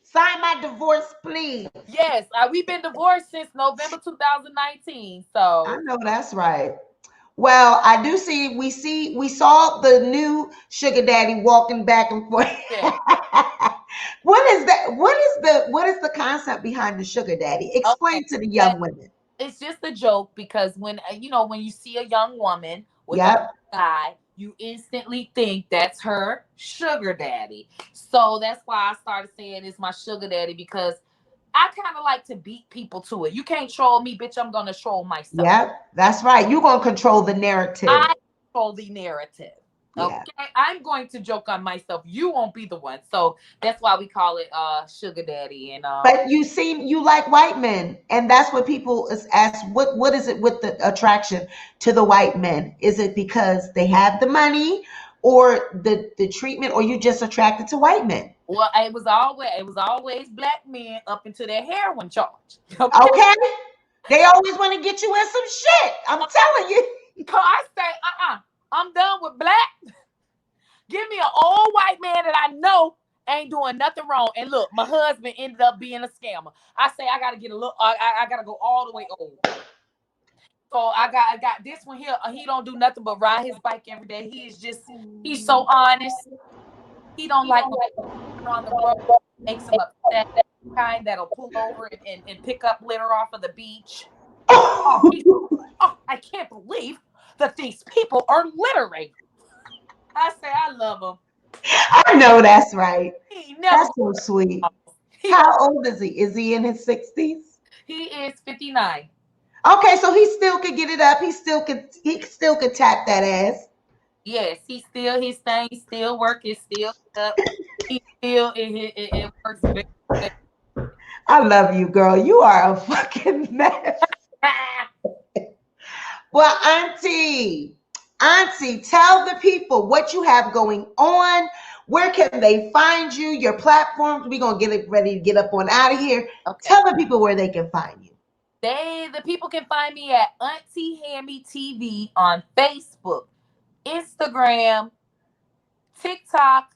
Sign my divorce, please. Yes, we've been divorced since November 2019. So I know that's right. Well, I do see. We saw the new sugar daddy walking back and forth. Yeah. What is that? What is the concept behind the sugar daddy? Explain to the young women. It's just a joke because when you see a young woman with Yep. a guy, you instantly think that's her sugar daddy. So that's why I started saying it's my sugar daddy, because I kind of like to beat people to it. You can't troll me, bitch. I'm gonna troll myself. Yep, that's right. You're gonna control the narrative. I control the narrative. Okay, Yeah. I'm going to joke on myself. You won't be the one. So that's why we call it sugar daddy. And but you like white men, and that's what people ask. What is it with the attraction to the white men? Is it because they have the money, or the treatment, or you just attracted to white men? Well, it was always black men up into their heroin charge. Okay. They always want to get you in some shit. I'm telling you. I say, I'm done with black. Give me an old white man that I know ain't doing nothing wrong. And look, my husband ended up being a scammer. I say I gotta get a little. I gotta go all the way old. So I got this one here. He don't do nothing but ride his bike every day. He's so honest. He don't like on the road, makes him upset. kind that'll pull over and pick up litter off of the beach. I can't believe that these people are littering. I say I love him. I know that's right. That's so Never. sweet. How old is he? Is he in his 60s? He is 59. Okay, so he still could get it up. He still could tap that ass. Yes, he's staying, he's still working, still up. He still it works very good. I love you, girl. You are a fucking mess. Well, Auntie, tell the people what you have going on. Where can they find you? Your platforms. We're gonna get it ready to get up on out of here. Okay. Tell the people where they can find you. The people can find me at Auntie Hammy TV on Facebook, Instagram, TikTok,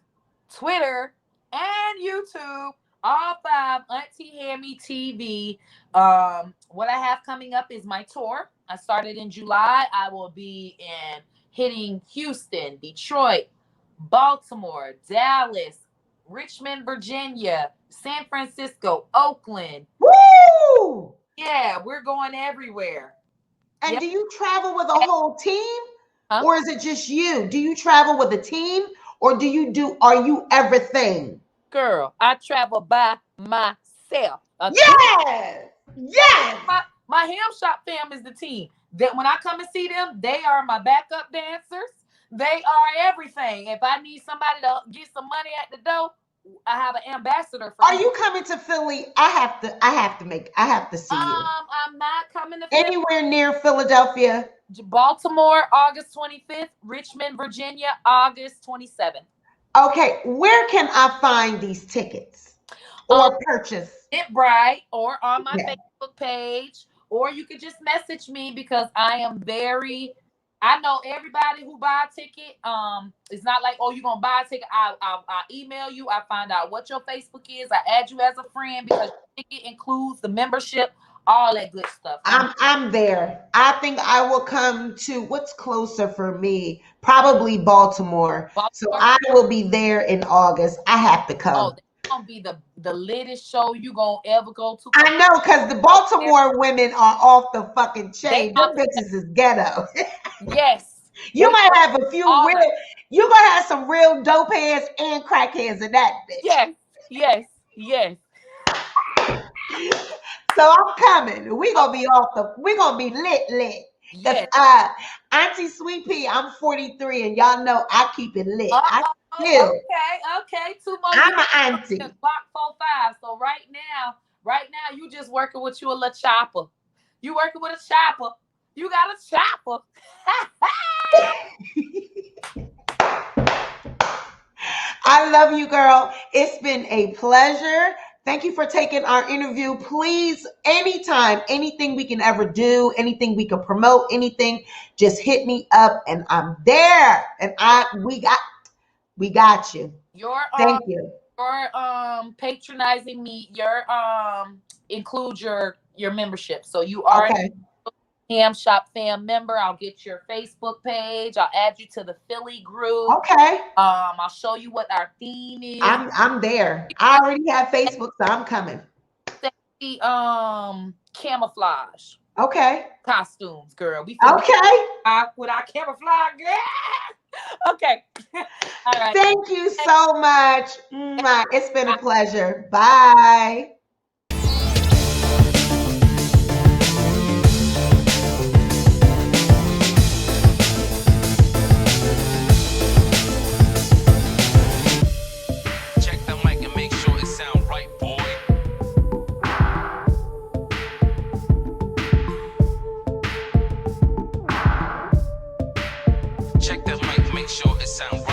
Twitter, and YouTube. All 5 Auntie Hammy TV. What I have coming up is my tour. I started in July. I will be hitting Houston, Detroit, Baltimore, Dallas, Richmond, Virginia, San Francisco, Oakland. Woo! Yeah, we're going everywhere. And do you travel with a whole team? Or is it just you? Do you travel with a team or are you everything? Girl, I travel by myself. Yes! Yes! My Ham Shop fam is the team. That when I come and see them, they are my backup dancers. They are everything. If I need somebody to get some money at the door, I have an ambassador for Are you coming to Philly? I have to see you. I'm not coming to Philly. Anywhere near Philadelphia. Baltimore, August 25th. Richmond, Virginia, August 27th. Okay, where can I find these tickets or purchase? Eventbrite or on my Facebook page, or you could just message me because I know everybody who buy a ticket. It's not like, oh, you're gonna buy a ticket. I email you. I find out what your Facebook is. I add you as a friend because the ticket includes the membership, all that good stuff. I'm there. I think I will come to what's closer for me, probably Baltimore. So I will be there in August. I have to come. Oh, that's gonna be the latest show you gonna ever go to. I know, because the Baltimore women are off the fucking chain. Them bitches is ghetto. Yes. You might have a few you're gonna have some real dope heads and crackheads in that bitch. Yes. So I'm coming. We're gonna be lit. Yes. Auntie Sweet Pea, I'm 43 and y'all know I keep it lit. Okay. 2 more. I'm an auntie. Block 4-5. So right now you just working with you a little chopper. You working with a chopper. You got a chopper. I love you, girl. It's been a pleasure. Thank you for taking our interview. Please, anytime, anything we can ever do, anything we can promote, anything, just hit me up and I'm there. And we got you. Thank you. Your patronizing me, include your membership. So you are Ham Shop fam member. I'll get your Facebook page. I'll add you to the Philly group. Okay. I'll show you what our theme is. I'm there. I already have Facebook, so I'm coming. Sexy, camouflage. Okay. Costumes, girl. With our camouflage, girl. Okay. All right. Thank you so much. It's been a pleasure. Bye. Check the mic, make sure it sounds